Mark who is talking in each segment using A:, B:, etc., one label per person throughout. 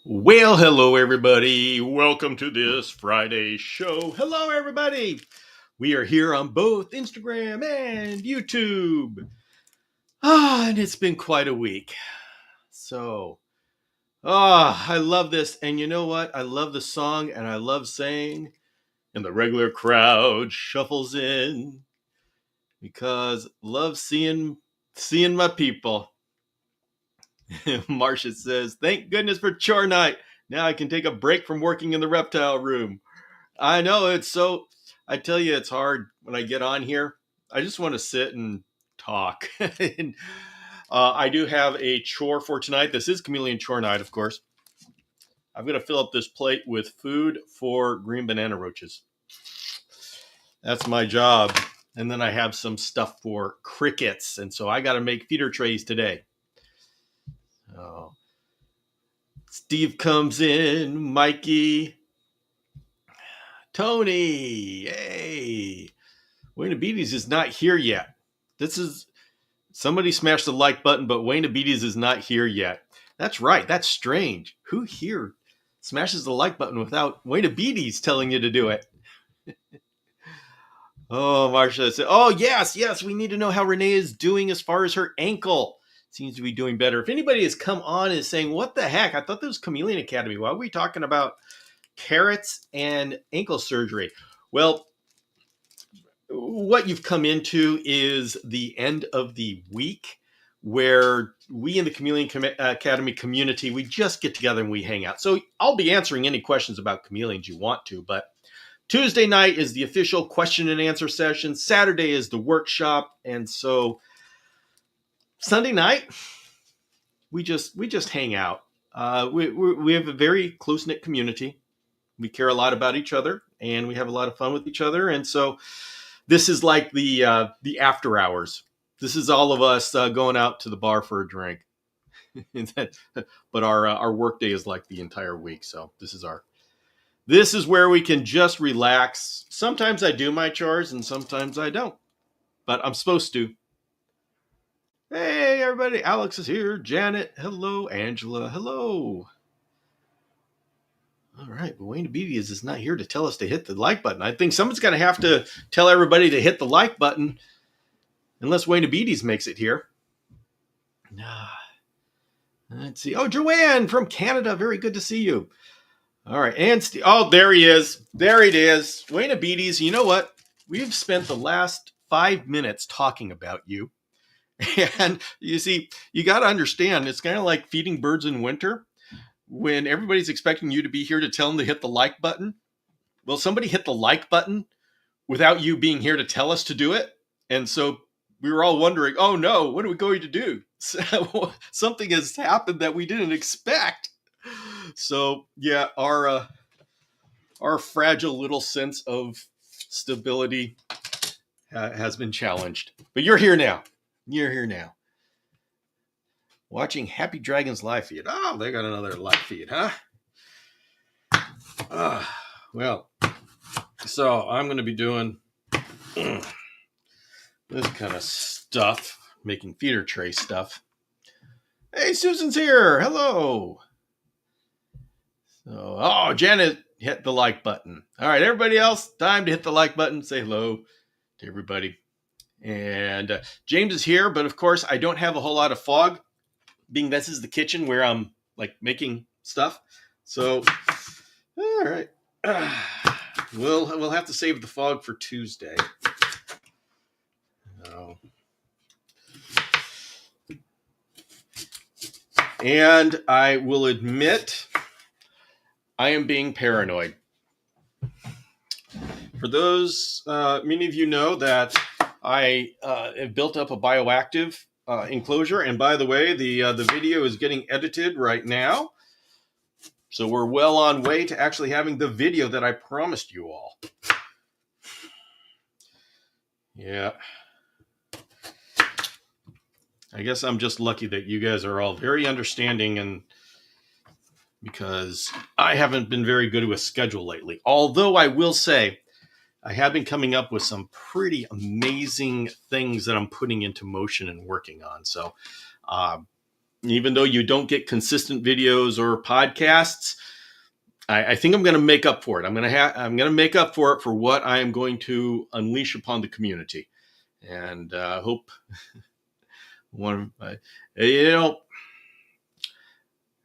A: Well, hello, everybody. Welcome to this Friday show. Hello, everybody. We are here on both Instagram and YouTube. And it's been quite a week. So, I love this. And you know what? I love the song and I love saying, and the regular crowd shuffles in because love seeing my people. Marcia says, thank goodness for chore night. Now I can take a break from working in the reptile room. I know I tell you, it's hard when I get on here. I just want to sit and talk. and, I do have a chore for tonight. This is Chameleon Chore night, of course. I'm going to fill up this plate with food for green banana roaches. That's my job. And then I have some stuff for crickets. And so I got to make feeder trays today. Oh. Steve comes in, Mikey, Tony, hey. Wayne Beatties is not here yet. Somebody smashed the like button, but Wayne Beatties is not here yet. That's right. That's strange. Who here smashes the like button without Wayne Beatties telling you to do it? Oh, Marcia said, oh, yes. We need to know how Renee is doing as far as her ankle. Seems to be doing better. If anybody has come on and is saying, what the heck? I thought this was Chameleon Academy. Why are we talking about carrots and ankle surgery? Well, what you've come into is the end of the week where we in the Chameleon Academy community, we just get together and we hang out. So I'll be answering any questions about chameleons you want to, but Tuesday night is the official question and answer session. Saturday is the workshop. And so Sunday night, we just hang out. We have a very close-knit community. We care a lot about each other and we have a lot of fun with each other. And so this is like the after hours. This is all of us going out to the bar for a drink. But our work day is like the entire week. So this is where we can just relax. Sometimes I do my chores and sometimes I don't, but I'm supposed to. Hey, everybody. Alex is here. Janet. Hello. Angela. Hello. All right, but Wayne Beatties is not here to tell us to hit the like button. I think someone's going to have to tell everybody to hit the like button, unless Wayne Beatties makes it here. Let's see. Oh, Joanne from Canada. Very good to see you. All right, and oh, there he is. There it is. Wayne Beatties. You know what? We've spent the last 5 minutes talking about you, and you see, you got to understand. It's kind of like feeding birds in winter. When everybody's expecting you to be here to tell them to hit the like button, well, somebody hit the like button without you being here to tell us to do it. And so we were all wondering, oh no, what are we going to do? So, something has happened that we didn't expect. So yeah, our fragile little sense of stability has been challenged. But you're here now. You're here now. Watching Happy Dragons live feed. Oh, they got another live feed, huh? Well, so I'm going to be doing this kind of stuff, making feeder tray stuff. Hey, Susan's here. Hello. So, Janet hit the like button. All right, everybody else, time to hit the like button. Say hello to everybody. And James is here, but of course, I don't have a whole lot of fog. Being this is the kitchen where I'm like making stuff. So, all right. We'll have to save the fog for Tuesday. And I will admit, I am being paranoid. For those, many of you know that I have built up a bioactive enclosure. And by the way, the video is getting edited right now. So we're well on way to actually having the video that I promised you all. Yeah. I guess I'm just lucky that you guys are all very understanding, and because I haven't been very good with schedule lately. Although I will say, I have been coming up with some pretty amazing things that I'm putting into motion and working on. So, even though you don't get consistent videos or podcasts, I think I'm going to make up for it. I'm going to make up for it for what I am going to unleash upon the community, and hope one. You know,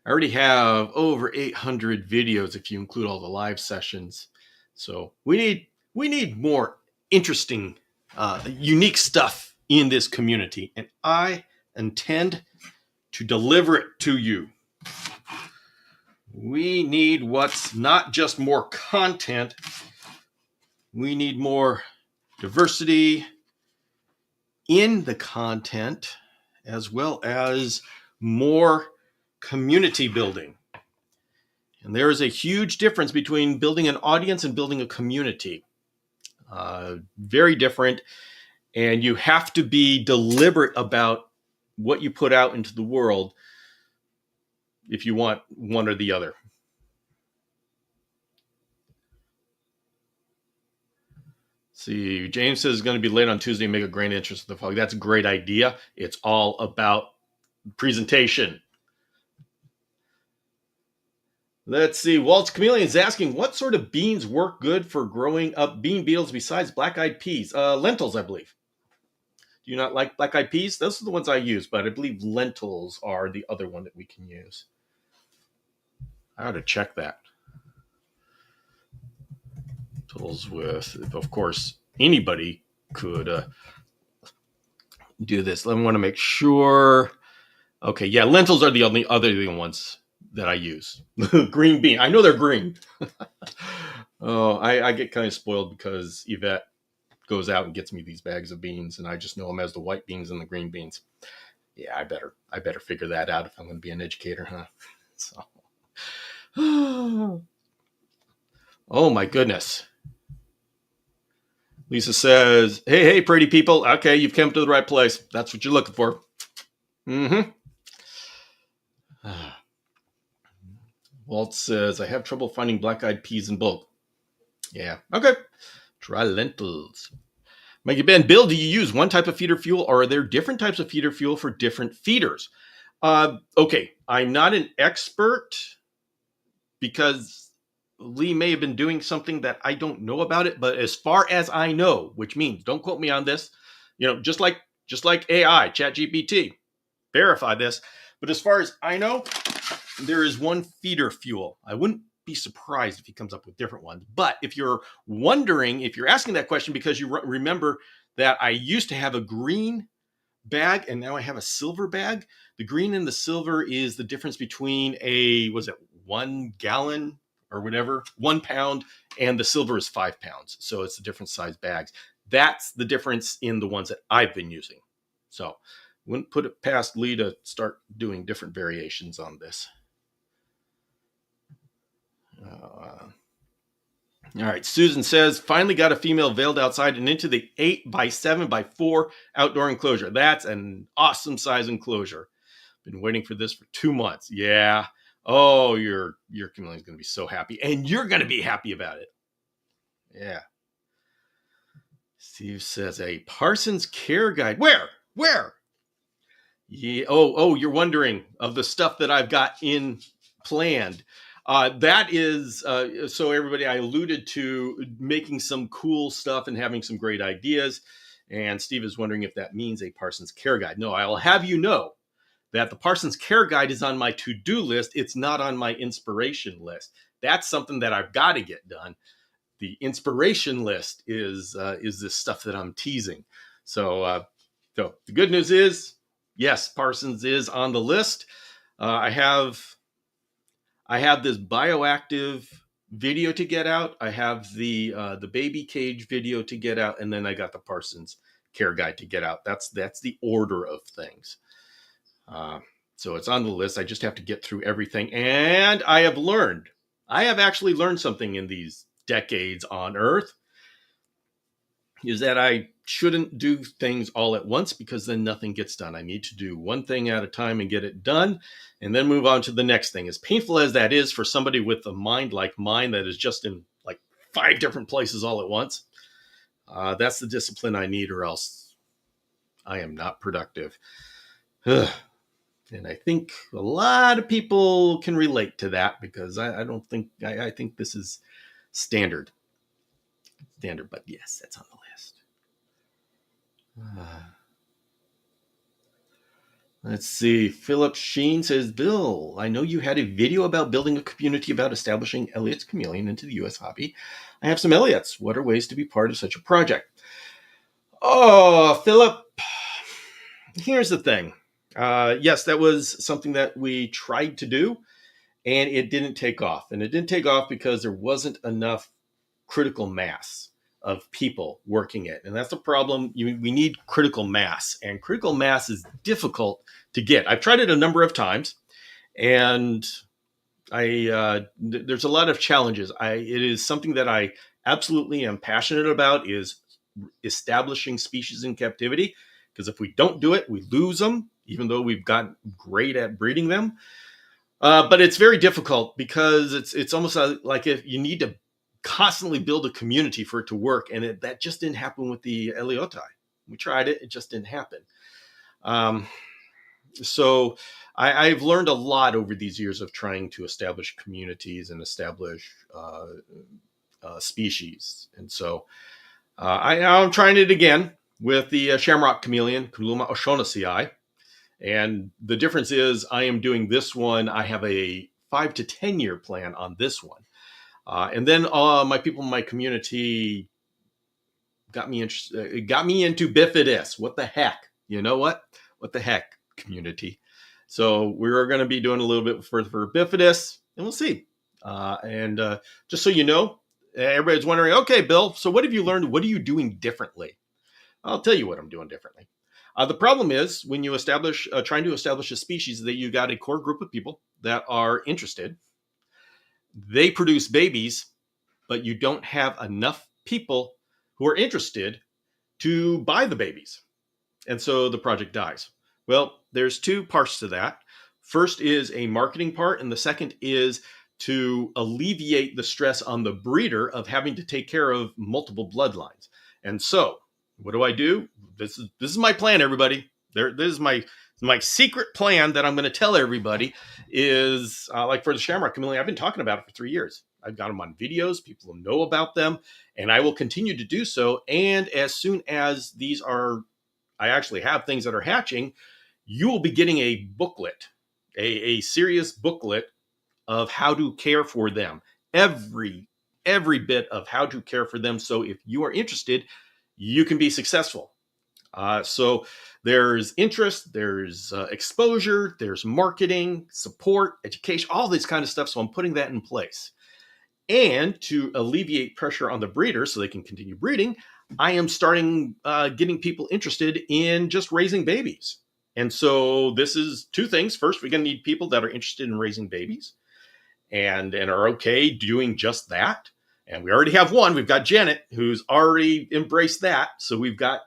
A: I already have over 800 videos if you include all the live sessions. So we need more interesting, unique stuff in this community, and I intend to deliver it to you. We need what's not just more content. We need more diversity in the content, as well as more community building. And there is a huge difference between building an audience and building a community. Very different. And you have to be deliberate about what you put out into the world if you want one or the other. See, James says it's going to be late on Tuesday and make a grand entrance to the fog. That's a great idea. It's all about presentation. Let's see. Walt's Chameleon is asking, what sort of beans work good for growing up bean beetles besides black-eyed peas? Lentils, I believe. Do you not like black-eyed peas? Those are the ones I use, but I believe lentils are the other one that we can use. I ought to check that. Lentils with, of course, anybody could do this. I want to make sure. Okay, yeah, lentils are the only other ones that I use. Green bean. I know they're green. Oh, I get kind of spoiled because Yvette goes out and gets me these bags of beans, and I just know them as the white beans and the green beans. Yeah, I better figure that out if I'm going to be an educator, huh? So, oh my goodness. Lisa says, hey, pretty people. Okay, you've come to the right place. That's what you're looking for. Mm-hmm. Walt says, I have trouble finding black-eyed peas in bulk. Yeah, okay. Try lentils. Mikey Ben, Bill, do you use one type of feeder fuel, or are there different types of feeder fuel for different feeders? Okay, I'm not an expert because Lee may have been doing something that I don't know about it, but as far as I know, which means don't quote me on this, just like AI, ChatGPT, verify this. But as far as I know, there is one feeder fuel. I wouldn't be surprised if he comes up with different ones. But if you're wondering, if you're asking that question because you remember that I used to have a green bag and now I have a silver bag, the green and the silver is the difference between 1 gallon or whatever, 1 pound, and the silver is 5 pounds. So it's the different size bags. That's the difference in the ones that I've been using. So wouldn't put it past Lee to start doing different variations on this. All right. Susan says, finally got a female veiled outside and into the 8x7x4 outdoor enclosure. That's an awesome size enclosure. Been waiting for this for 2 months. Yeah. Oh, your chameleon's going to be so happy, and you're going to be happy about it. Yeah. Steve says, a Parsons Care Guide. Where? Yeah. Oh, you're wondering of the stuff that I've got in planned. That is, so everybody, I alluded to making some cool stuff and having some great ideas. And Steve is wondering if that means a Parsons Care Guide. No, I will have you know that the Parsons Care Guide is on my to-do list. It's not on my inspiration list. That's something that I've got to get done. The inspiration list is this stuff that I'm teasing. So the good news is, yes, Parsons is on the list. I have this bioactive video to get out. I have the baby cage video to get out, and then I got the Parsons Care Guide to get out. That's the order of things. So it's on the list. I just have to get through everything. And I have actually learned something in these decades on Earth, is that I shouldn't do things all at once because then nothing gets done. I need to do one thing at a time and get it done and then move on to the next thing. As painful as that is for somebody with a mind like mine that is just in like 5 different places all at once, that's the discipline I need, or else I am not productive. And I think a lot of people can relate to that because I don't think, I think this is standard. But yes, that's on the list. Let's see. Philip Sheen says, Bill, I know you had a video about building a community about establishing Elliot's Chameleon into the U.S. hobby. I have some Elliots. What are ways to be part of such a project? Oh, Philip, here's the thing. Yes, that was something that we tried to do, and it didn't take off. And it didn't take off because there wasn't enough critical mass of people working it. And that's the problem. We need critical mass, and critical mass is difficult to get. I've tried it a number of times, and there's a lot of challenges. It is something that I absolutely am passionate about, is establishing species in captivity, because if we don't do it, we lose them, even though we've gotten great at breeding them. But it's very difficult because it's almost like if you need to constantly build a community for it to work, and that just didn't happen with the Eliotai. We tried it; it just didn't happen. So I've learned a lot over these years of trying to establish communities and establish species, and so I'm trying it again with the shamrock chameleon, Kuluma O'Shaughnessy. And the difference is I am doing this one. I have a 5 to 10 year plan on this one. And then my people in my community got me into bifidus. What the heck? You know what? What the heck, community? So we're going to be doing a little bit for bifidus, and we'll see. And just so you know, everybody's wondering, okay, Bill, so what have you learned? What are you doing differently? I'll tell you what I'm doing differently. The problem is when you trying to establish a species, that you got a core group of people that are interested. They produce babies, but you don't have enough people who are interested to buy the babies. And so the project dies. Well, there's two parts to that. First is a marketing part, and the second is to alleviate the stress on the breeder of having to take care of multiple bloodlines. And so what do? This is my plan, everybody. This is my secret plan that I'm going to tell everybody is like for the shamrock chameleon. I've been talking about it for 3 years. I've got them on videos. People know about them, and I will continue to do so. And as soon as I actually have things that are hatching, you will be getting a booklet, a serious booklet of how to care for them. Every bit of how to care for them. So if you are interested, you can be successful. So there's interest, there's exposure, there's marketing, support, education, all this kind of stuff. So I'm putting that in place. And to alleviate pressure on the breeder so they can continue breeding, I am starting getting people interested in just raising babies. And so this is two things. First, we're going to need people that are interested in raising babies and are okay doing just that. And we already have one. We've got Janet, who's already embraced that. So we've got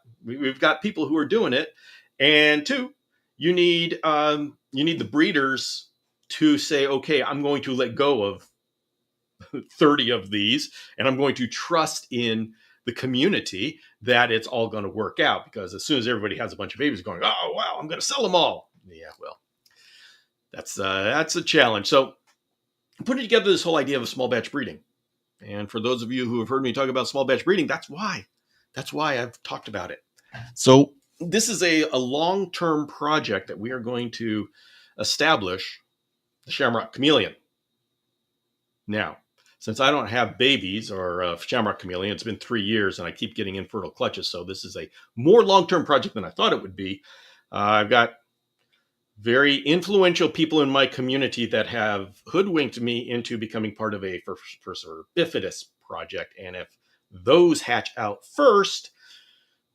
A: people who are doing it. And two, you need the breeders to say, okay, I'm going to let go of 30 of these, and I'm going to trust in the community that it's all going to work out. Because as soon as everybody has a bunch of babies going, oh wow, I'm going to sell them all. Yeah, well, that's a challenge. So putting together this whole idea of a small batch breeding. And for those of you who have heard me talk about small batch breeding, that's why I've talked about it. So this is a long-term project that we are going to establish the shamrock chameleon. Now, since I don't have babies or shamrock chameleon, it's been 3 years and I keep getting infertile clutches. So this is a more long-term project than I thought it would be. I've got very influential people in my community that have hoodwinked me into becoming part of a first bifidus project. And if those hatch out first,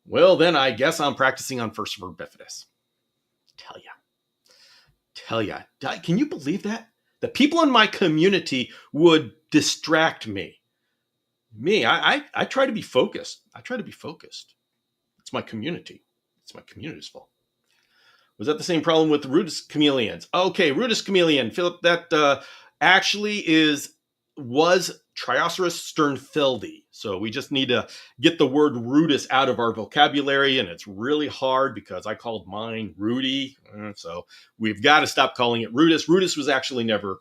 A: well, then I guess I'm practicing on first bifidus. Tell ya. Can you believe that? The people in my community would distract me. I try to be focused. It's my community. It's my community's fault. Was that the same problem with the rudis chameleons? Okay, rudis chameleon, Philip, that actually is was Trioceras sternfeldi. So we just need to get the word rudis out of our vocabulary, and it's really hard because I called mine Rudy. So we've got to stop calling it rudis. Rudis was actually never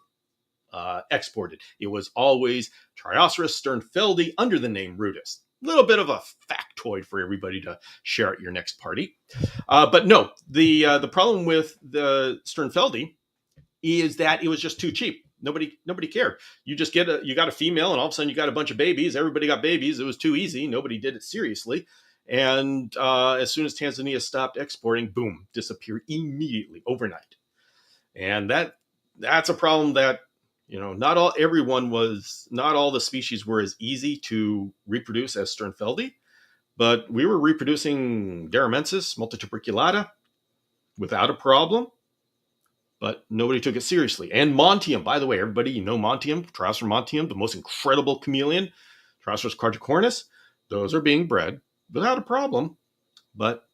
A: exported. It was always Trioceras sternfeldi under the name rudis. A little bit of a factoid for everybody to share at your next party. But no, the problem with the sternfeldi is that it was just too cheap. Nobody cared. You got a female, and all of a sudden you got a bunch of babies. Everybody got babies. It was too easy. Nobody did it seriously. And as soon as Tanzania stopped exporting, boom, disappeared immediately overnight. And that's a problem that not all the species were as easy to reproduce as sternfeldi, but we were reproducing Daramensis multituberculata without a problem. But nobody took it seriously. And Montium, by the way, everybody, Montium, Trioceras montium, the most incredible chameleon, Trioceras quadricornis, those are being bred without a problem, but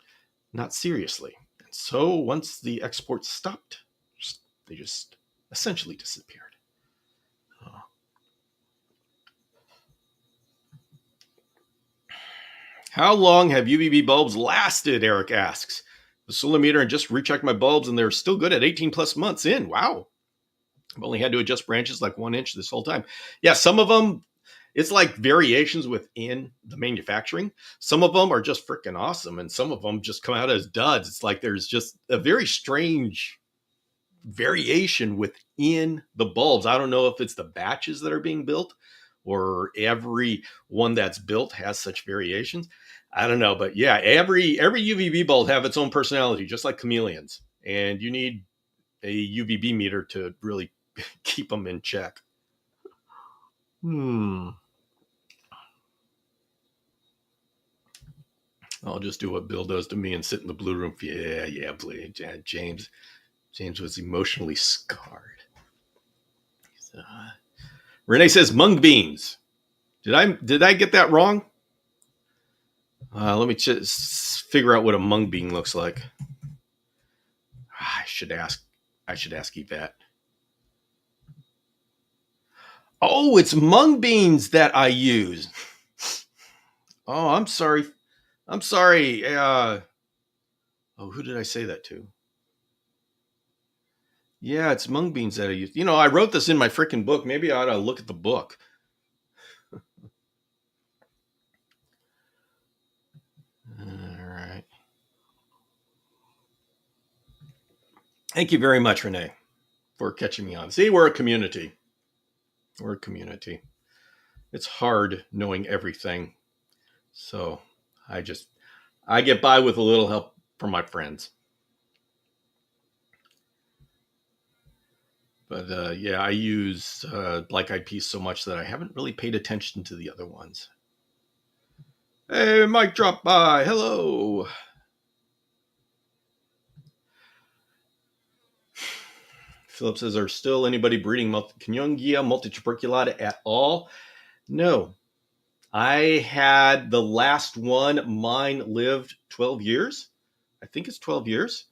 A: not seriously. And so once the exports stopped, they just essentially disappeared. How long have UVB bulbs lasted, Eric asks. The solar meter and just rechecked my bulbs, and they're still good at 18 plus months in. Wow. I've only had to adjust branches like 1 inch this whole time. Yeah, some of them, it's like variations within the manufacturing. Some of them are just freaking awesome, and some of them just come out as duds. It's like there's just a very strange variation within the bulbs. I don't know if it's the batches that are being built or every one that's built has such variations. I don't know, but yeah, every UVB bulb have its own personality, just like chameleons. And you need a UVB meter to really keep them in check. I'll just do what Bill does to me and sit in the blue room. Yeah, please. James was emotionally scarred. Renee says mung beans. Did I get that wrong? Let me just figure out what a mung bean looks like. I should ask Yvette. Oh, it's mung beans that I use. Oh, I'm sorry. Who did I say that to? Yeah, it's mung beans that I use. I wrote this in my freaking book. Maybe I ought to look at the book. All right. Thank you very much, Renee, for catching me on. See, we're a community. It's hard knowing everything. So I get by with a little help from my friends. But yeah, I use Black Eyed Peas so much that I haven't really paid attention to the other ones. Hey, Mike dropped by. Hello. Philip says, are still anybody breeding Canyongia multituberculata at all? No. I had the last one. Mine lived 12 years. I think it's 12 years.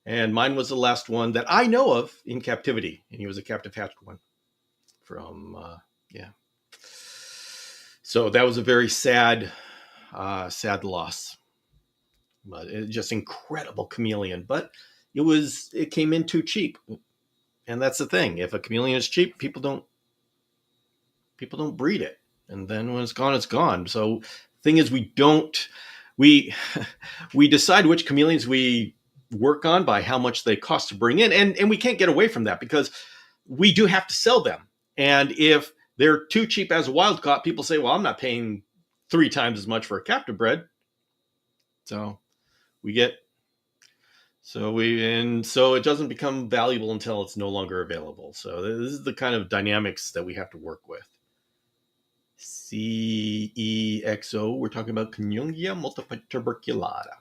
A: And mine was the last one that I know of in captivity. And he was a captive hatched one from, yeah. So that was a very sad loss. But just incredible chameleon. But it came in too cheap. And that's the thing. If a chameleon is cheap, people don't breed it. And then when it's gone, it's gone. So thing is, we decide which chameleons we work on by how much they cost to bring in. And we can't get away from that because we do have to sell them. And if they're too cheap as a wild caught, people say, well, I'm not paying 3 times as much for a captive bred. So it doesn't become valuable until it's no longer available. So this is the kind of dynamics that we have to work with. CEXO, we're talking about Canyongia multituberculata.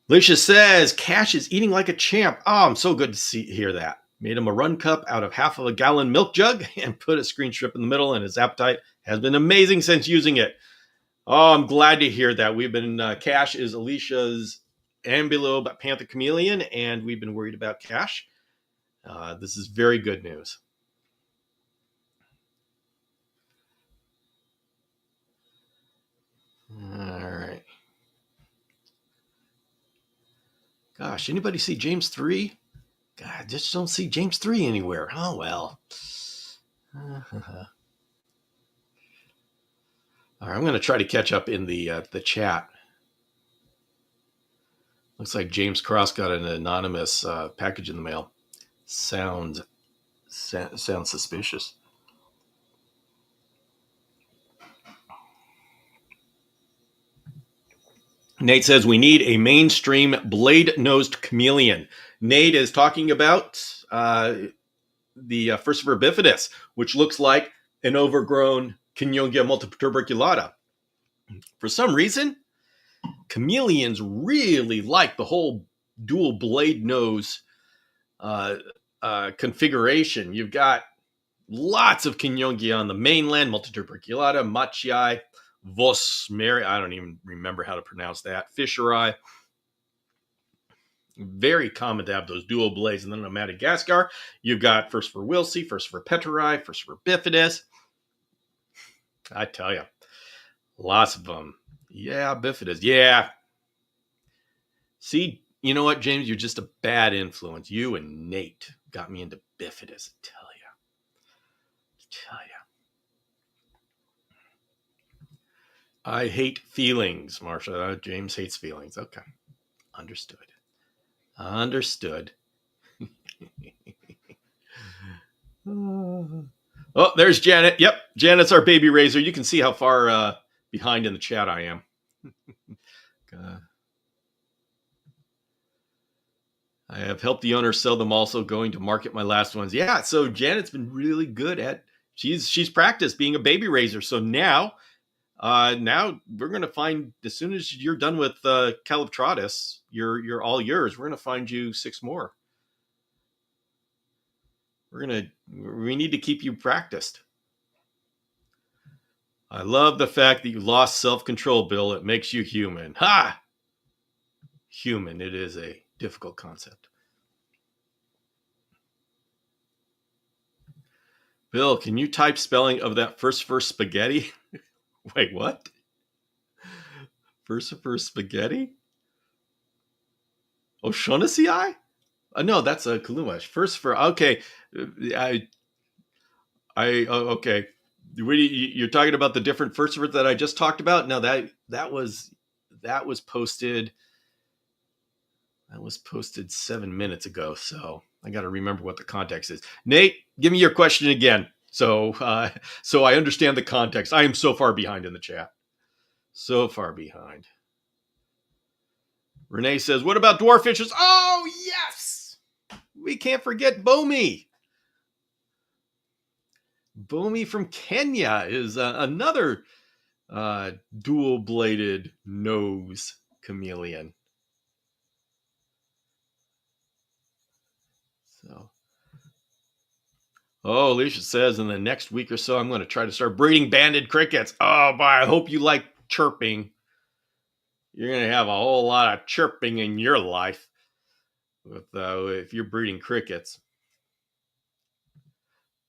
A: Alicia says, Cash is eating like a champ. Oh, I'm so good to hear that. Made him a run cup out of half of a gallon milk jug and put a screen strip in the middle, and his appetite has been amazing since using it. Oh, I'm glad to hear that. We've been, Cash is Alicia's ambulo panther chameleon, and we've been worried about Cash. This is very good news. Gosh, anybody see James 3? God, I just don't see James 3 anywhere. Oh, well. All right, I'm going to try to catch up in the chat. Looks like James Cross got an anonymous package in the mail. Sounds suspicious. Nate says we need a mainstream blade-nosed chameleon. Nate is talking about the Furcifer bifidus, which looks like an overgrown Kinyongia multituberculata. For some reason, chameleons really like the whole dual blade nose configuration. You've got lots of Kinyongia on the mainland, multituberculata, machii, vosmeri, I don't even remember how to pronounce that, fisheri. Very common to have those dual blades. And then on Madagascar, you've got Furcifer wilsey, Furcifer peteri, Furcifer bifidus. I tell you, lots of them. Yeah, bifidus. Yeah. See, you know what, James? You're just a bad influence. You and Nate got me into bifidus. I tell you. I hate feelings, Marsha. James hates feelings. Okay. Understood. Oh, there's Janet. Yep, Janet's our baby raiser. You can see how far behind in the chat I am. I have helped the owner sell them, also going to market my last ones. Yeah, so Janet's been really good at, she's practiced being a baby raiser. So now we're going to find, as soon as you're done with Caliptratus, you're all yours. We're going to find you 6 more. We need to keep you practiced. I love the fact that you lost self-control, Bill. It makes you human. Ha! Human. It is a difficult concept. Bill, can you type spelling of that Furcifer spaghetti? Wait, what? Furcifer spaghetti? O'Shaughnessy? No, that's a Kalumash. Furcifer. Okay. Okay. You're talking about the different Furcifers that I just talked about? No, that was posted. That was posted 7 minutes ago, so I got to remember what the context is. Nate, give me your question again, so I understand the context. I am so far behind in the chat. So far behind. Renee says, "What about dwarfishes?" Oh yes, we can't forget Bomi. Bomi from Kenya is another dual-bladed nose chameleon. So, Alicia says, in the next week or so, I'm going to try to start breeding banded crickets. Oh, boy, I hope you like chirping. You're going to have a whole lot of chirping in your life if you're breeding crickets.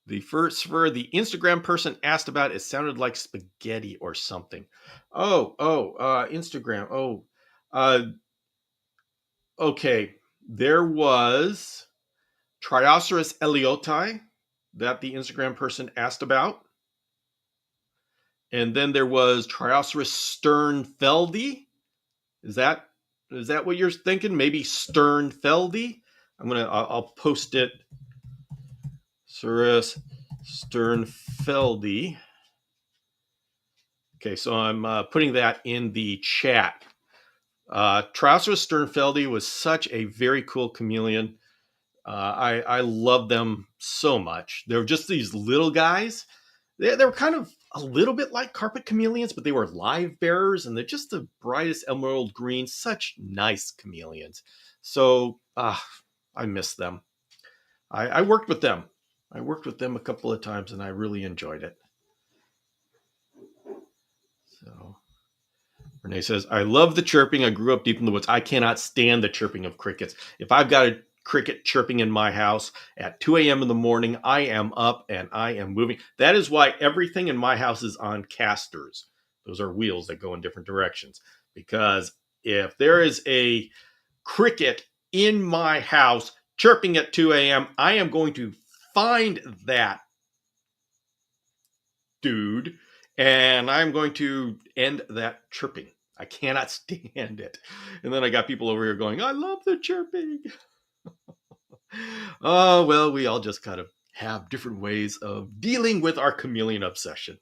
A: The Instagram person asked about, it sounded like spaghetti or something. Instagram. Okay. There was Trioceras ellioti that the Instagram person asked about. And then there was Trioceras sternfeldi. Is that what you're thinking? Maybe sternfeldi? I'll post it. Cerus sternfeldi. Okay, so I'm putting that in the chat. Trioceras sternfeldi was such a very cool chameleon. I love them so much. They're just these little guys. They were kind of a little bit like carpet chameleons, but they were live bearers, and they're just the brightest emerald green. Such nice chameleons. So I miss them. I worked with them. I worked with them a couple of times, and I really enjoyed it. So Renee says, I love the chirping. I grew up deep in the woods. I cannot stand the chirping of crickets. If I've got a cricket chirping in my house at 2 a.m. in the morning, I am up and I am moving. That is why everything in my house is on casters. Those are wheels that go in different directions. Because if there is a cricket in my house chirping at 2 a.m., I am going to find that dude and I'm going to end that chirping. I cannot stand it. And then I got people over here going, I love the chirping. Oh, well, we all just kind of have different ways of dealing with our chameleon obsession.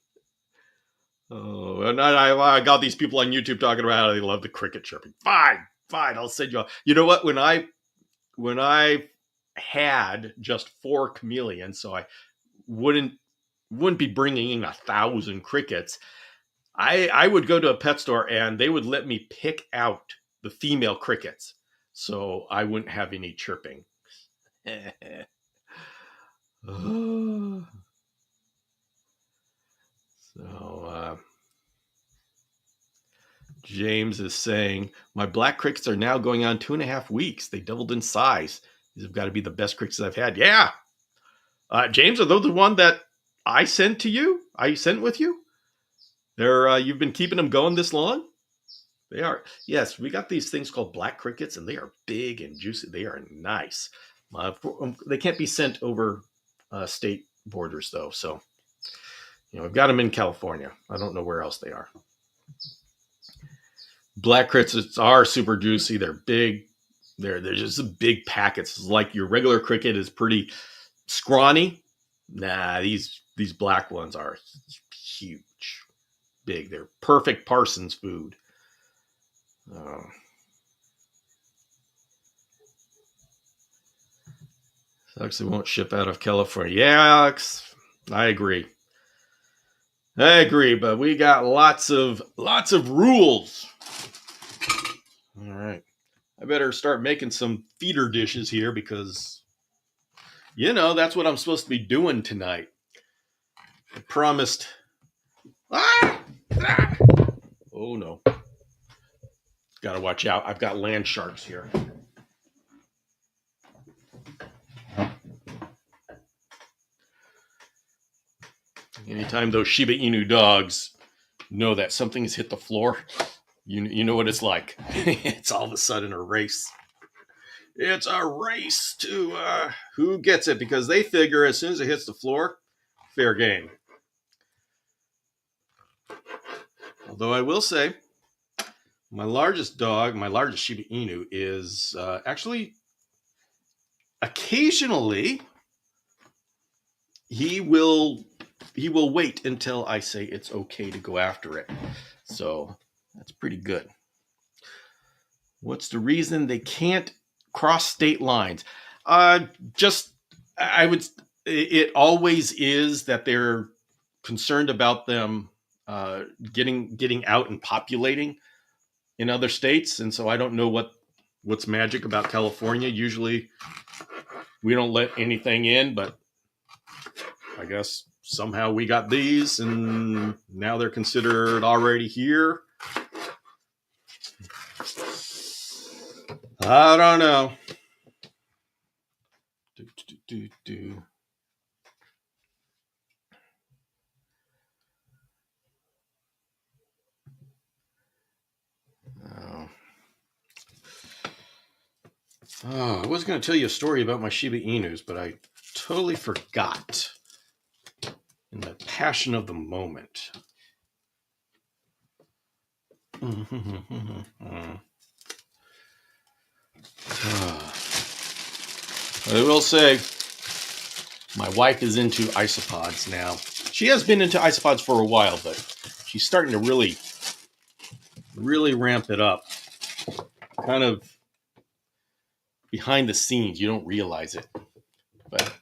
A: Oh, and I got these people on YouTube talking about how they love the cricket chirping. Fine, fine, I'll send you all. You know what? When I had just 4 chameleons, so I wouldn't be bringing in 1,000 crickets. I would go to a pet store and they would let me pick out the female crickets, so I wouldn't have any chirping. So James is saying, my black crickets are now going on 2.5 weeks. They doubled in size. These have got to be the best crickets I've had. Yeah. James, are those the one that I sent to you? I sent with you? They're you've been keeping them going this long? They are. Yes, we got these things called black crickets, and they are big and juicy. They are nice. They can't be sent over state borders, though. So, I've got them in California. I don't know where else they are. Black crickets are super juicy. They're big. They're just big packets. It's like your regular cricket is pretty scrawny. Nah, these black ones are huge, big. They're perfect Parsons food. Sucks they won't ship out of California. Yeah, Alex, I agree. But we got lots of rules. All right. I better start making some feeder dishes here because, that's what I'm supposed to be doing tonight. I promised. Ah! Oh, no. Got to watch out. I've got land sharks here. Anytime those Shiba Inu dogs know that something has hit the floor, you know what it's like. It's all of a sudden a race. It's a race to who gets it, because they figure as soon as it hits the floor, fair game. Although I will say, my largest Shiba Inu, is actually occasionally he will wait until I say it's okay to go after it. So that's pretty good. What's the reason they can't cross state lines? It always is that they're concerned about them getting out and populating in other states. And so I don't know what's magic about California. Usually we don't let anything in, but I guess somehow we got these and now they're considered already here. I don't know. I was going to tell you a story about my Shiba Inus, but I totally forgot in the passion of the moment. I will say, my wife is into isopods now. She has been into isopods for a while, but she's starting to really, really ramp it up. Kind of behind the scenes, you don't realize it. But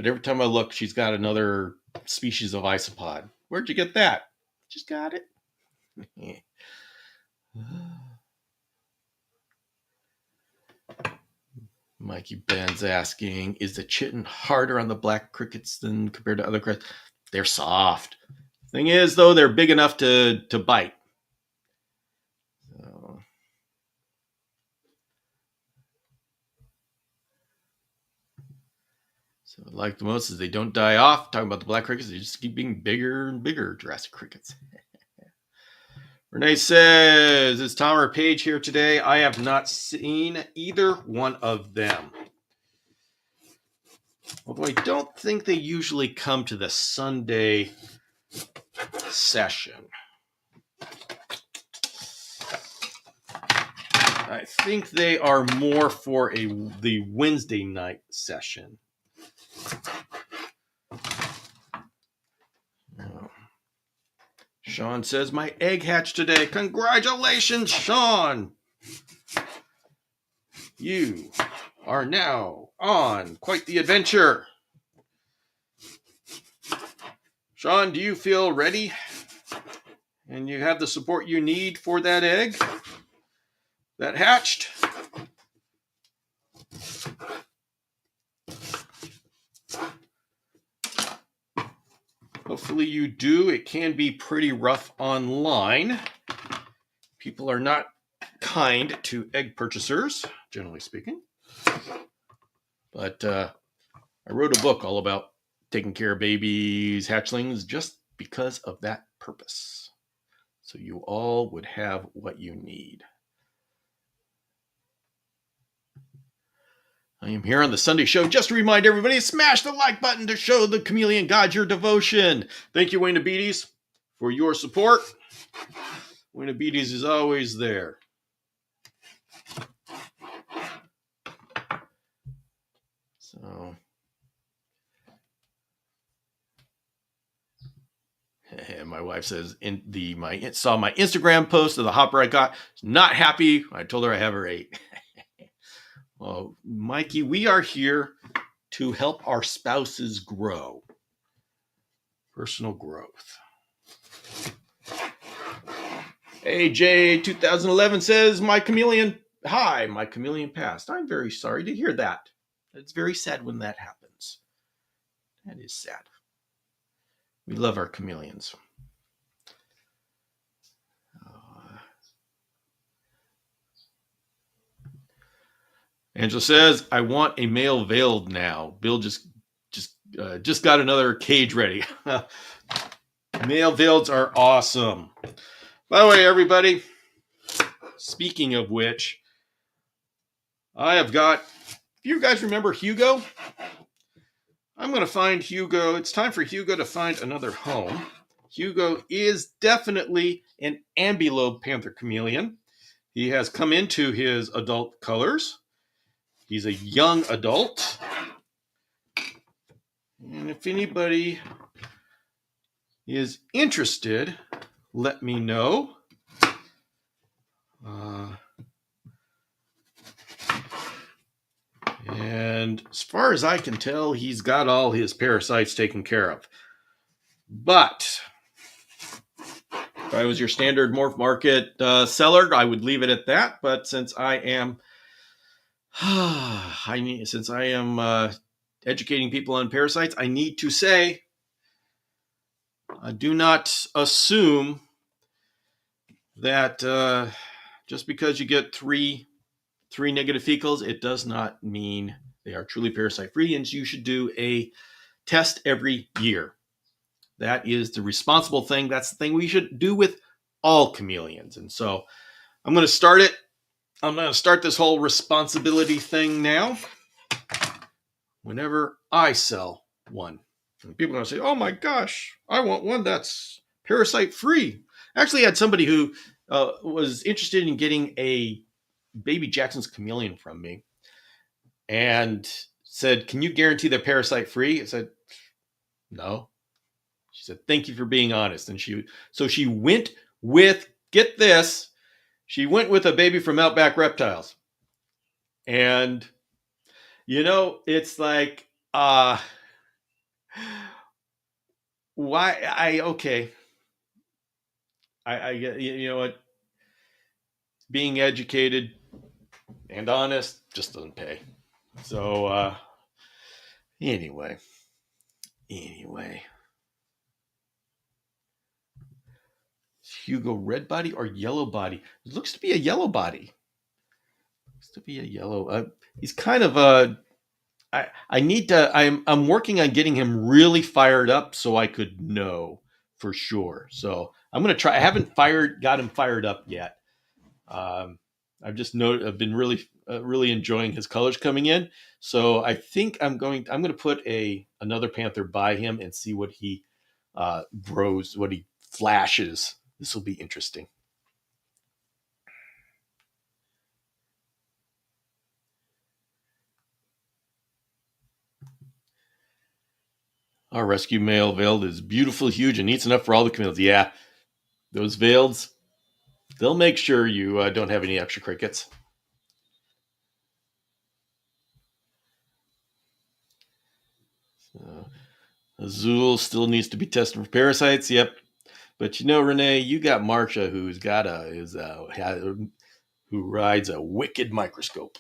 A: every time I look, she's got another species of isopod. Where'd you get that? Just got it. Mikey Ben's asking, is the chitin harder on the black crickets than compared to other crickets? They're soft. Thing is, though, they're big enough to bite. So what I like the most is they don't die off. Talking about the black crickets, they just keep being bigger and bigger. Jurassic crickets. Renee says, is Tom or Paige here today? I have not seen either one of them. Although I don't think they usually come to the Sunday session. I think they are more for the Wednesday night session. Sean says, my egg hatched today. Congratulations, Sean. You are now on quite the adventure. Sean, do you feel ready? And you have the support you need for that egg that hatched? Hopefully you do. It can be pretty rough online. People are not kind to egg purchasers, generally speaking. But I wrote a book all about taking care of babies, hatchlings, just because of that purpose. So you all would have what you need. I am here on the Sunday show just to remind everybody, smash the like button to show the Chameleon God your devotion. Thank you, Wayne Abides, for your support. Wayne Abides is always there. So, my wife says, saw my Instagram post of the hopper I got. Not happy. I told her I have her 8. Well, Mikey, we are here to help our spouses grow. Personal growth. AJ 2011 says, my chameleon passed. I'm very sorry to hear that. It's very sad when that happens. That is sad. We love our chameleons. Angela says, I want a male veiled now. Bill just got another cage ready. Male veileds are awesome. By the way, everybody, speaking of which, I have got, if you guys remember Hugo, I'm going to find Hugo. It's time for Hugo to find another home. Hugo is definitely an ambilobe panther chameleon. He has come into his adult colors. He's a young adult. And if anybody is interested, let me know. And as far as I can tell, he's got all his parasites taken care of. But if I was your standard morph market seller, I would leave it at that. But since I am educating people on parasites, I need to say, do not assume that just because you get three negative fecals, it does not mean they are truly parasite free, and you should do a test every year. That is the responsible thing. That's the thing we should do with all chameleons. And so I'm going to start it. I'm going to start this whole responsibility thing now. Whenever I sell one, and people are going to say, oh my gosh, I want one that's parasite free. I actually had somebody who was interested in getting a baby Jackson's chameleon from me and said, can you guarantee they're parasite free? I said, no. She said, thank you for being honest. And she went with, get this, she went with a baby from Outback Reptiles. And, it's like, okay. You know what? Being educated and honest just doesn't pay. So, anyway. Hugo red body or yellow body? It looks to be a yellow body. He's kind of I'm working on getting him really fired up so I could know for sure. So I'm going to try. I haven't got him fired up yet. Um, I've been really enjoying his colors coming in. So I think I'm going to put another panther by him and see what he grows, what he flashes. This will be interesting. Our rescue male veiled is beautiful, huge, and eats enough for all the chameleons. Yeah, those veileds, they'll make sure you don't have any extra crickets. Azul still needs to be tested for parasites. Yep, but Renee, you got Marsha, who rides a wicked microscope.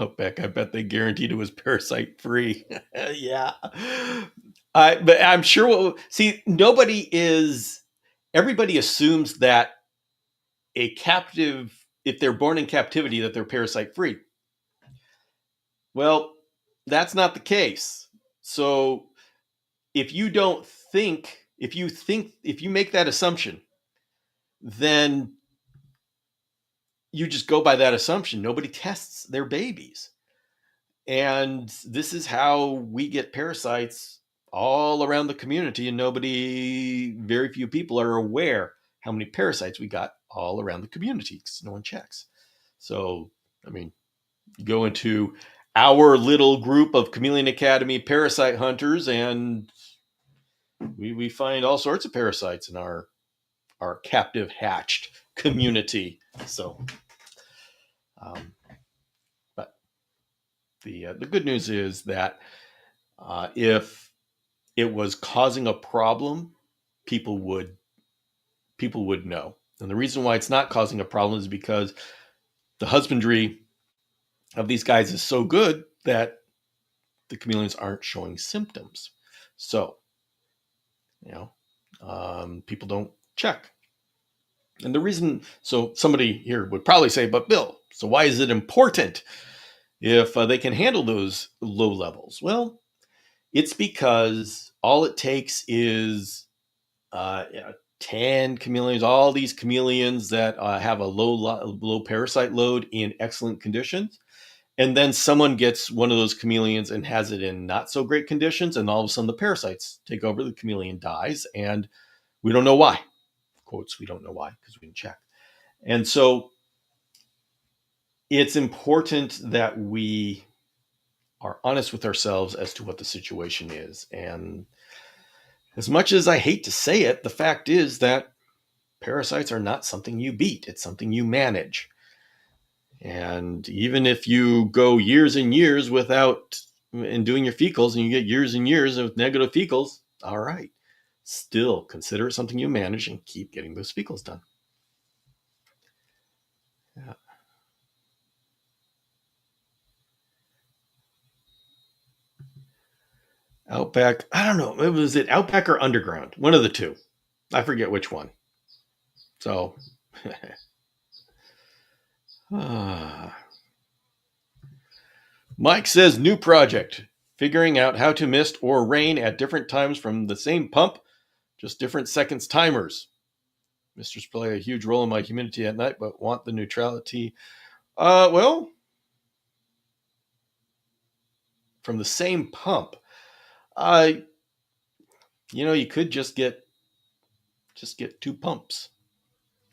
A: Outback, I bet they guaranteed it was parasite free. Yeah, but I'm sure. See, everybody assumes that a captive, if they're born in captivity, that they're parasite free. Well, that's not the case. So if you don't think, if you make that assumption, then you just go by that assumption. Nobody tests their babies. And this is how we get parasites all around the community, and very few people are aware how many parasites we got all around the community because no one checks. So, I mean, you go into our little group of Chameleon Academy parasite hunters, and we find all sorts of parasites in our captive hatched community. So, but the good news is that if it was causing a problem, people would know. And the reason why it's not causing a problem is because the husbandry of these guys is so good that the chameleons aren't showing symptoms. So, people don't check. And the reason, so somebody here would probably say, but Bill, so why is it important if they can handle those low levels? Well, it's because all it takes is 10 chameleons, all these chameleons that have a low parasite load in excellent conditions. And then someone gets one of those chameleons and has it in not so great conditions. And all of a sudden the parasites take over, the chameleon dies. And we don't know why. Quotes, we don't know why because we didn't check. And so it's important that we are honest with ourselves as to what the situation is. And as much as I hate to say it, the fact is that parasites are not something you beat. It's something you manage. And even if you go years and years without and doing your fecals and you get years and years of negative fecals, all right, still consider it something you manage and keep getting those fecals done. Yeah. Outback, I don't know. Was it Outback or Underground? One of the two. I forget which one. So, Mike says new project, figuring out how to mist or rain at different times from the same pump, just different seconds timers. Misters play a huge role in my humidity at night, but want the neutrality. Well, from the same pump. You could just get two pumps.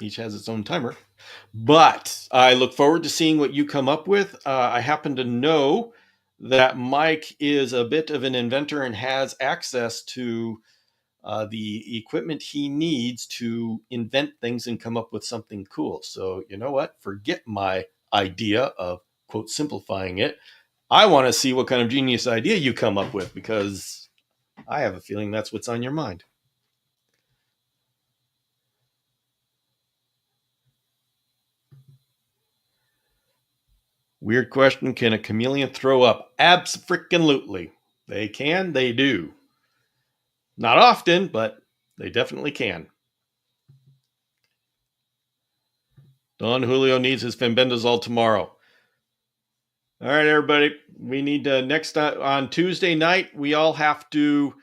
A: Each has its own timer. But I look forward to seeing what you come up with. I happen to know that Mike is a bit of an inventor and has access to the equipment he needs to invent things and come up with something cool. So, you know what? Forget my idea of, quote, simplifying it. I want to see what kind of genius idea you come up with because I have a feeling that's what's on your mind. Weird question. Can a chameleon throw up? Abso-freaking-lutely. They can, they do. Not often, but they definitely can. Don Julio needs his fenbendazole tomorrow. All right, everybody. We need to next on Tuesday night. We all have to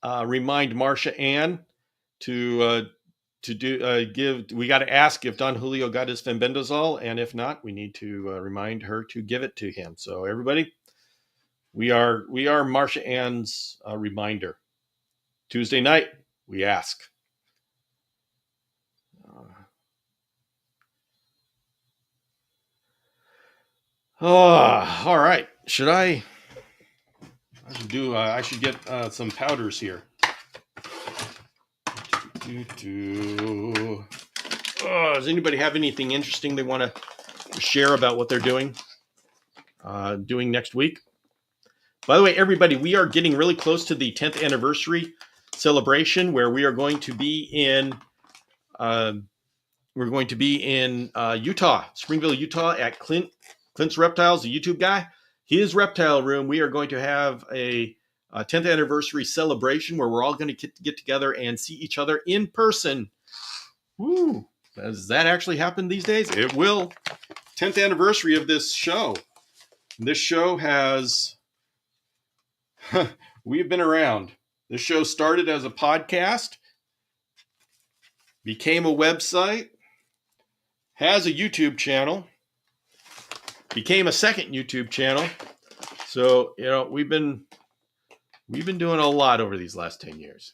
A: remind Marsha Ann to do give. We got to ask if Don Julio got his fenbendazole, and if not, we need to remind her to give it to him. So everybody, we are Marsha Ann's reminder. Tuesday night, we ask. All right. I should get some powders here. Does anybody have anything interesting they want to share about what they're doing next week? By the way, everybody, we are getting really close to the 10th anniversary celebration, where we are going to be in Utah, Springville, Utah, at Clint's Reptiles, the YouTube guy. His reptile room. We are going to have a 10th anniversary celebration where we're all going to get together and see each other in person. Woo! Does that actually happen these days? It will. 10th anniversary of this show. This show has we've been around. This show started as a podcast, became a website, has a YouTube channel, became a second YouTube channel. So, we've been doing a lot over these last 10 years.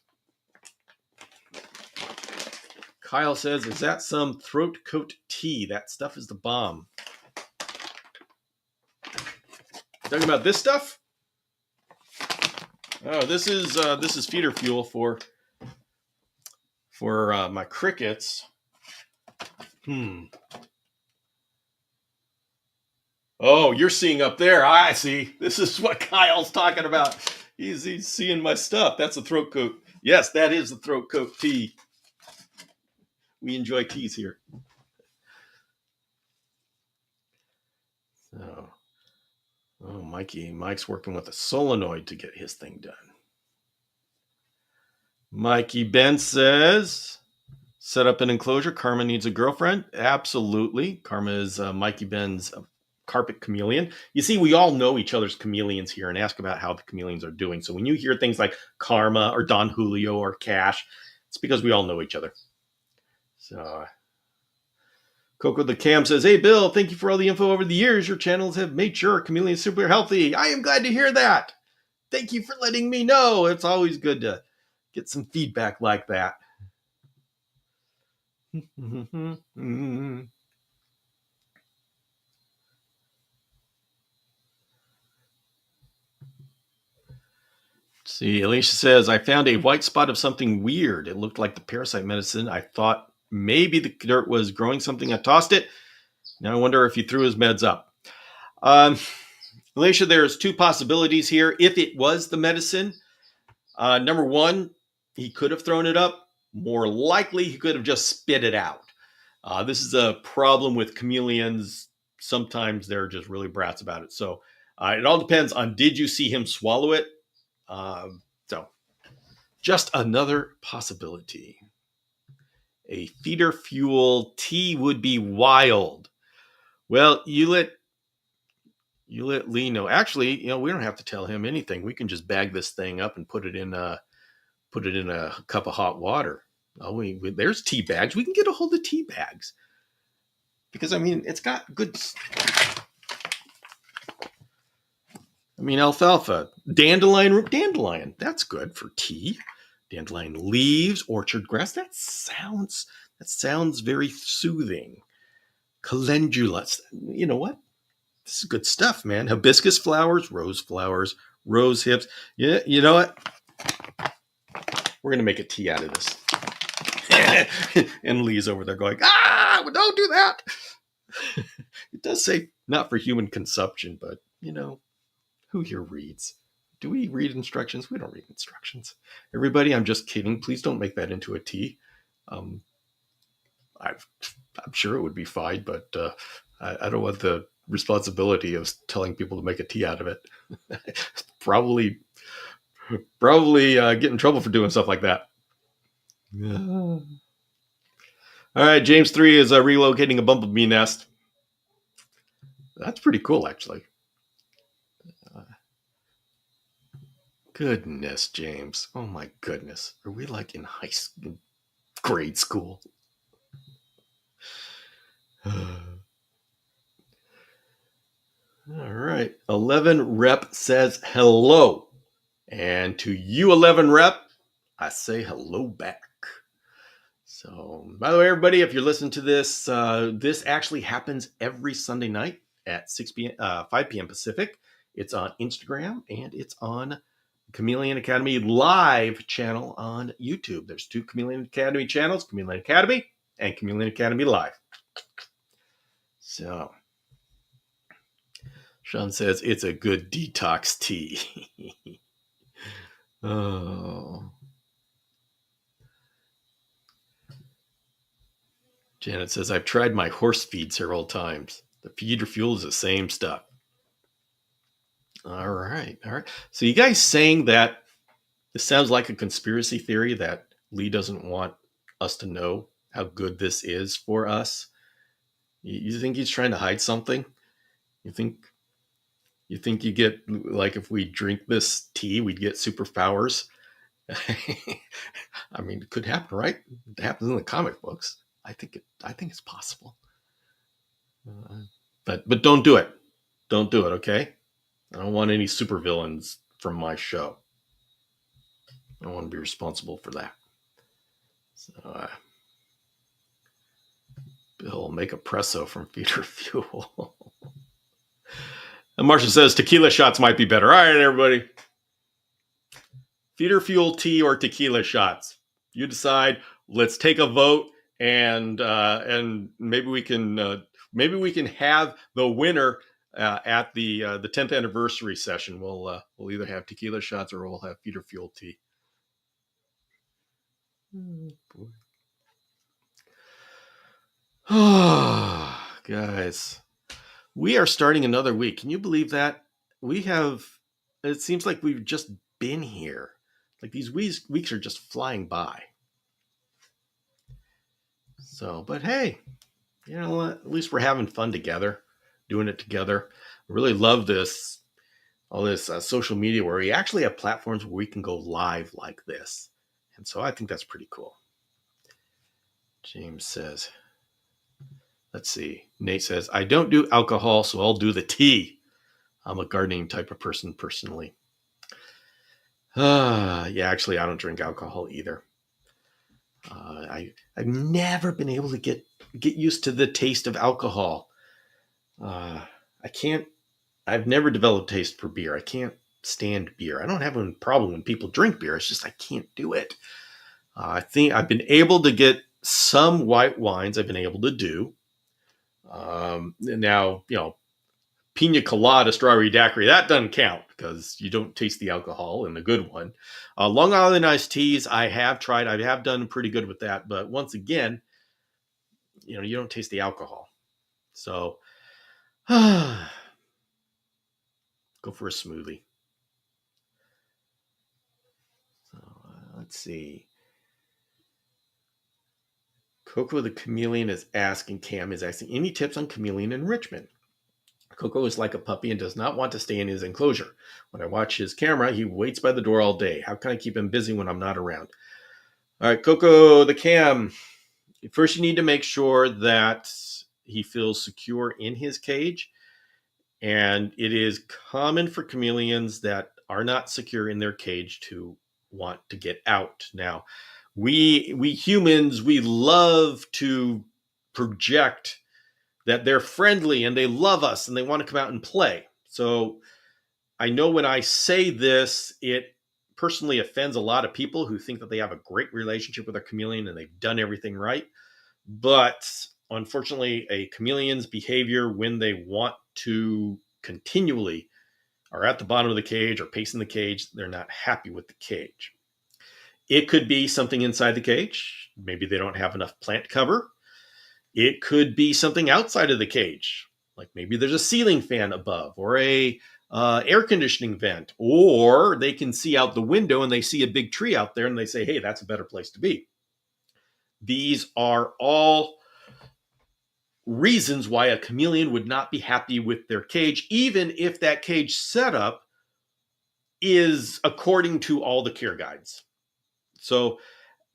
A: Kyle says, is that some throat coat tea? That stuff is the bomb. Talking about this stuff? Oh, this is feeder fuel for my crickets. Oh, you're seeing up there. I see. This is what Kyle's talking about. He's seeing my stuff. That's a throat coat. Yes, that is the throat coat tea. We enjoy teas here. So, Mike's working with a solenoid to get his thing done. Mikey Ben says, set up an enclosure. Karma needs a girlfriend. Absolutely. Karma is Mikey Ben's carpet chameleon. You see, we all know each other's chameleons here and ask about how the chameleons are doing. So when you hear things like Karma or Don Julio or Cash, it's because we all know each other. So Coco the Cam says, hey, Bill, thank you for all the info over the years. Your channels have made sure chameleons are super healthy. I am glad to hear that. Thank you for letting me know. It's always good to get some feedback like that. See, Alicia says, I found a white spot of something weird. It looked like the parasite medicine. I thought maybe the dirt was growing something. I tossed it. Now I wonder if he threw his meds up. Alicia, there's two possibilities here. If it was the medicine, number one, he could have thrown it up. More likely, he could have just spit it out. This is a problem with chameleons. Sometimes they're just really brats about it. So it all depends on, did you see him swallow it? So just another possibility. A feeder fuel tea would be wild. Well, you let Lee know. Actually, we don't have to tell him anything. We can just bag this thing up and put it in a cup of hot water. Oh, there's tea bags. We can get a hold of tea bags because it's got good. Alfalfa, dandelion. That's good for tea. Dandelion leaves, orchard grass. That sounds very soothing. Calendula. You know what? This is good stuff, man. Hibiscus flowers, rose hips. Yeah, you know what? We're going to make a tea out of this. And Lee's over there going, don't do that. It does say not for human consumption, but, who here reads? Do we read instructions? We don't read instructions. Everybody, I'm just kidding. Please don't make that into a tea. I'm sure it would be fine, but I don't want the responsibility of telling people to make a tea out of it. Probably get in trouble for doing stuff like that. All right, James 3 is relocating a bumblebee nest. That's pretty cool, actually. Goodness, James. Oh my goodness. Are we like in grade school? All right. 11 Rep says hello. And to you, 11 Rep, I say hello back. So, by the way, everybody, if you're listening to this, this actually happens every Sunday night at 5 p.m. Pacific. It's on Instagram and it's on Chameleon Academy live channel on YouTube. There's 2 Chameleon Academy channels, Chameleon Academy and Chameleon Academy Live. So, Sean says it's a good detox tea. Oh. Janet says, I've tried my horse feed several times. The feeder fuel is the same stuff. All right. So you guys saying that this sounds like a conspiracy theory that Lee doesn't want us to know how good this is for us? You think he's trying to hide something? You think you get, like, if we drink this tea, we'd get superpowers? I mean, it could happen, right? It happens in the comic books. I think it's possible. But don't do it. Don't do it, okay? I don't want any supervillains from my show. I don't want to be responsible for that. So, Bill, make a presso from feeder fuel. And Marcia says tequila shots might be better. All right, everybody. Feeder fuel tea or tequila shots. You decide. Let's take a vote, and maybe we can have the winner at the 10th anniversary session. We'll either have tequila shots or we'll have feeder fuel tea. Oh, guys, we are starting another week. Can you believe that? It seems like we've just been here. Like, these weeks are just flying by. So, but hey, you know what? At least we're having fun together, doing it together. I really love all this social media where we actually have platforms where we can go live like this. And so I think that's pretty cool. James says, let's see. Nate says, I don't do alcohol, so I'll do the tea. I'm a gardening type of person personally. Yeah, actually, I don't drink alcohol either. I've never been able to get used to the taste of alcohol. I've never developed taste for beer. I can't stand beer. I don't have a problem when people drink beer. It's just I can't do it. I think I've been able to get some white wines. I've been able to do. Now, pina colada, strawberry daiquiri, that doesn't count because you don't taste the alcohol in the good one. Long Island iced teas, I have tried. I have done pretty good with that. But once again, you don't taste the alcohol. So go for a smoothie. So let's see. Coco the Chameleon is asking, any tips on chameleon enrichment? Coco is like a puppy and does not want to stay in his enclosure. When I watch his camera, he waits by the door all day. How can I keep him busy when I'm not around? All right, Coco the Cam. First, you need to make sure that he feels secure in his cage. And it is common for chameleons that are not secure in their cage to want to get out. Now, we humans, we love to project that they're friendly and they love us and they want to come out and play. So I know when I say this, it personally offends a lot of people who think that they have a great relationship with a chameleon and they've done everything right. But unfortunately, a chameleon's behavior when they want to continually are at the bottom of the cage or pacing the cage, they're not happy with the cage. It could be something inside the cage. Maybe they don't have enough plant cover. It could be something outside of the cage, like maybe there's a ceiling fan above or a air conditioning vent, or they can see out the window and they see a big tree out there and they say, hey, that's a better place to be. These are all reasons why a chameleon would not be happy with their cage, even if that cage setup is according to all the care guides. So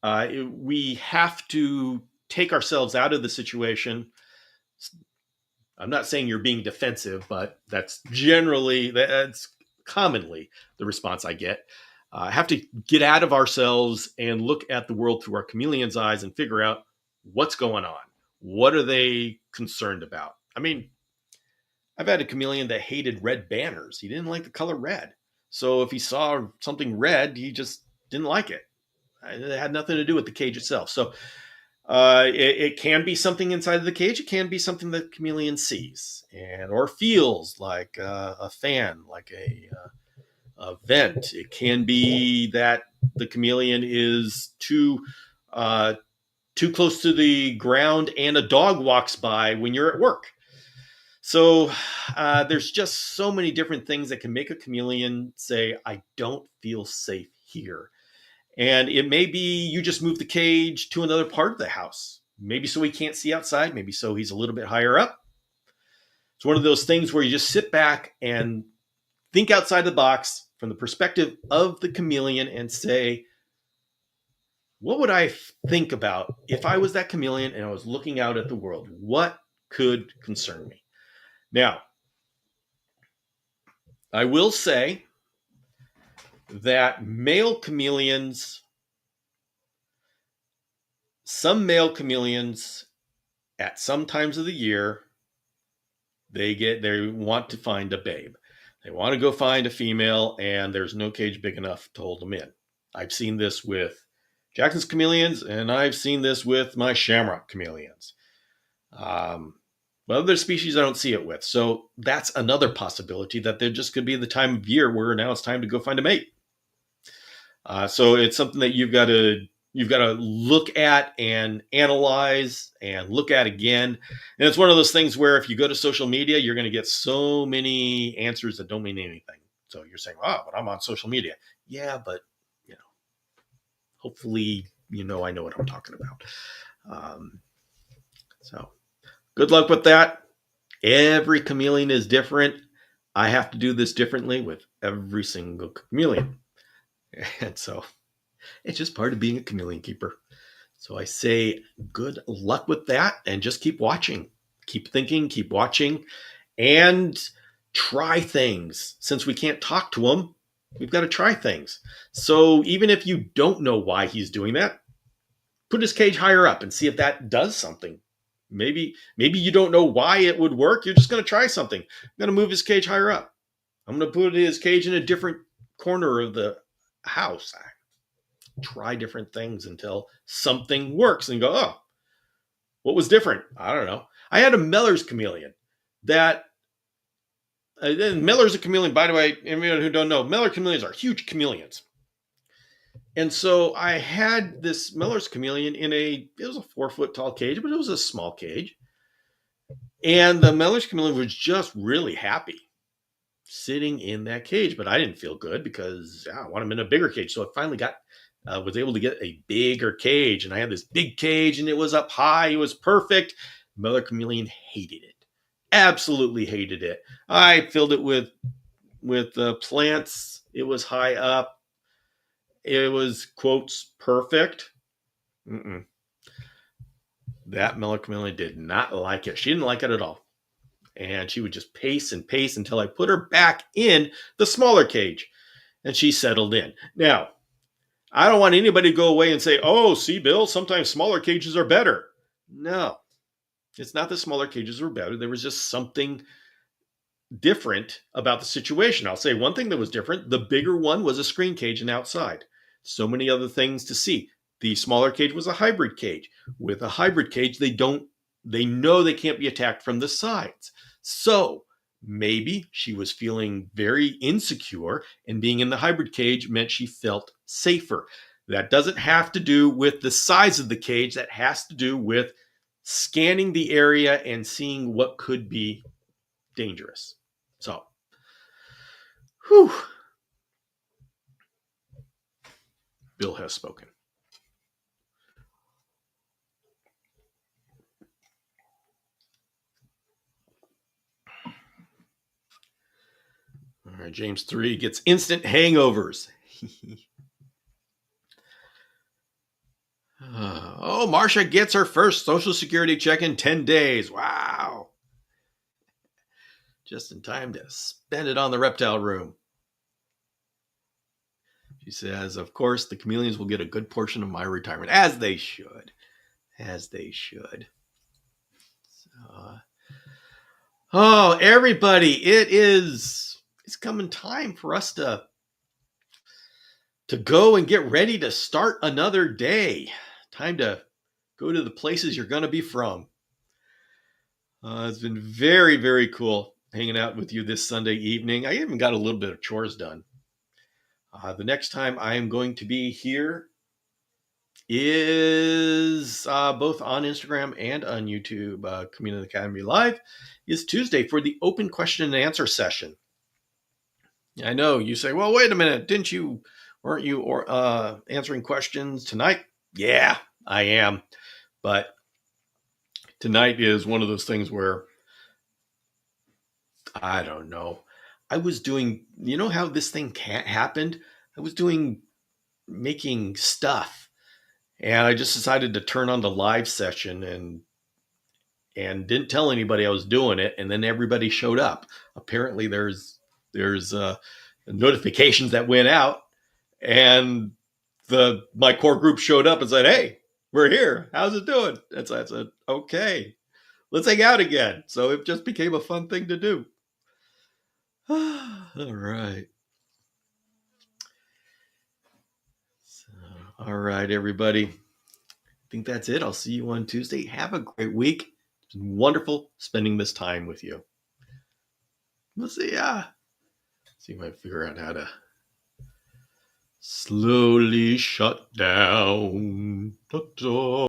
A: we have to take ourselves out of the situation. I'm not saying you're being defensive, but that's commonly the response I get. Have to get out of ourselves and look at the world through our chameleon's eyes and figure out what's going on. What are they concerned about? I mean, I've had a chameleon that hated red banners. He didn't like the color red. So if he saw something red, he just didn't like it. It had nothing to do with the cage itself. So it can be something inside of the cage. It can be something that the chameleon sees and or feels, like a fan, like a vent. It can be that the chameleon is too close to the ground and a dog walks by when you're at work. So there's just so many different things that can make a chameleon say, I don't feel safe here. And it may be you just move the cage to another part of the house. Maybe so he can't see outside. Maybe so he's a little bit higher up. It's one of those things where you just sit back and think outside the box from the perspective of the chameleon and say, what would I think about if I was that chameleon and I was looking out at the world? What could concern me? Now, I will say that some male chameleons at some times of the year, they want to find a babe. They want to go find a female, and there's no cage big enough to hold them in. I've seen this with Jackson's chameleons, and I've seen this with my shamrock chameleons. Other species I don't see it with. So that's another possibility, that there just could be the time of year where now it's time to go find a mate. So it's something that you've got to look at and analyze and look at again. And it's one of those things where if you go to social media, you're going to get so many answers that don't mean anything. So you're saying, oh, but I'm on social media. Yeah, but hopefully, I know what I'm talking about. So good luck with that. Every chameleon is different. I have to do this differently with every single chameleon. And so it's just part of being a chameleon keeper. So I say good luck with that, and just keep watching, keep thinking, keep watching, and try things. Since we can't talk to him, we've got to try things. So even if you don't know why he's doing that, put his cage higher up and see if that does something. Maybe you don't know why it would work. You're just going to try something. I'm going to move his cage higher up. I'm going to put his cage in a different corner of the house. Try different things until something works and go, oh, what was different? I don't know. I had a Miller's chameleon that Miller's a chameleon, by the way. Anyone who don't know, Miller chameleons are huge chameleons. And so I had this Miller's chameleon it was a 4-foot tall cage, but it was a small cage. And the Miller's chameleon was just really happy sitting in that cage, but I didn't feel good because I want him in a bigger cage. So I finally was able to get a bigger cage, and I had this big cage, and it was up high. It was perfect. Miller chameleon hated it, absolutely hated it. I filled it with plants. It was high up. It was, quotes, perfect. Mm-mm. That Miller chameleon did not like it. She didn't like it at all. And she would just pace and pace until I put her back in the smaller cage, and she settled in. Now, I don't want anybody to go away and say, oh, see, Bill, sometimes smaller cages are better. No, it's not that smaller cages were better. There was just something different about the situation. I'll say one thing that was different. The bigger one was a screen cage and outside. So many other things to see. The smaller cage was a hybrid cage. With a hybrid cage, they know they can't be attacked from the sides. So maybe she was feeling very insecure, and being in the hybrid cage meant she felt safer. That doesn't have to do with the size of the cage. That has to do with scanning the area and seeing what could be dangerous. So, whew. Bill has spoken. All All right, James 3 gets instant hangovers. Oh, Marsha gets her first Social Security check in 10 days. Wow. Just in time to spend it on the reptile room. She says, of course, the chameleons will get a good portion of my retirement, as they should. As they should. Oh, everybody, it's coming time for us to go and get ready to start another day. Time to go to the places you're going to be from. It's been very, very cool hanging out with you this Sunday evening. I even got a little bit of chores done. The next time I am going to be here is both on Instagram and on YouTube. Chameleon Academy Live is Tuesday for the open question and answer session. I know you say, well, wait a minute. Weren't you answering questions tonight? Yeah, I am. But tonight is one of those things where, I don't know. I was doing, you know how this thing happened? I was making stuff. And I just decided to turn on the live session and didn't tell anybody I was doing it. And then everybody showed up. Apparently there's notifications that went out, and my core group showed up and said, hey, we're here. How's it doing? And so I said, okay, let's hang out again. So it just became a fun thing to do. All right. All right, everybody. I think that's it. I'll see you on Tuesday. Have a great week. It's been wonderful spending this time with you. We'll see ya. See if I figure out how to slowly shut down.